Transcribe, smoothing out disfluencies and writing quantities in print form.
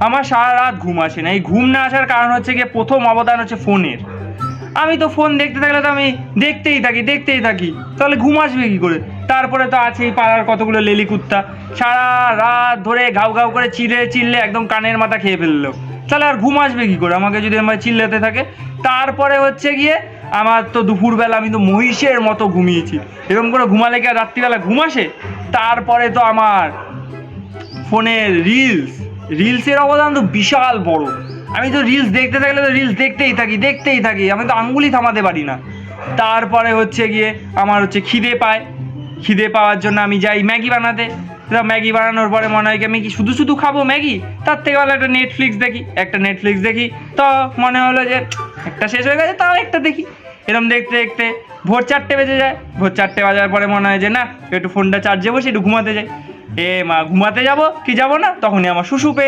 আমার সারা রাত ঘুম আসে না। এই ঘুম না আসার কারণ হচ্ছে গিয়ে প্রথম অবদান হচ্ছে ফোনের। আমি তো ফোন দেখতে থাকলে তো আমি দেখতেই থাকি, তাহলে ঘুম আসবে কী করে? তারপরে তো আছেই পাড়ার কতগুলো লেলি কুত্তা, সারা রাত ধরে ঘাউ ঘাউ করে চিল্লে একদম কানের মাথা খেয়ে ফেললো। তাহলে আর ঘুম আসবে কী করে আমাকে যদি আমার চিল্লাতে থাকে? তারপরে হচ্ছে গিয়ে আমার তো দুপুরবেলা আমি তো মহিষের মতো ঘুমিয়েছি। এরকম করে ঘুমালে কি আর রাত্রিবেলা ঘুম আসে? তারপরে তো আমার ফোনের রিলসের অবদান তো বিশাল বড়। আমি তো রিলস দেখতে থাকলে তো রিলস দেখতেই থাকি, আমি তো আঙ্গুলি থামাতে পারি না। তারপরে হচ্ছে গিয়ে আমার হচ্ছে খিদে পাওয়ার জন্য আমি যাই ম্যাগি বানাতে। ম্যাগি বানানোর পরে মনে হয় কি আমি কি শুধু খাবো ম্যাগি, তার থেকে ভালো একটা নেটফ্লিক্স দেখি। তো মনে হলো যে একটা শেষ হয়ে গেছে, তাও একটা দেখি। এরকম দেখতে দেখতে ভোর 4টে বেজে যায়। ভোর 4টে বাজার পরে মনে হয় যে না, একটু ফোনটা চার্জে বসে একটু ঘুমাতে যাই। ঘুমাতে যাবো কি যাবো না, তখনই আমার শুশু পেয়ে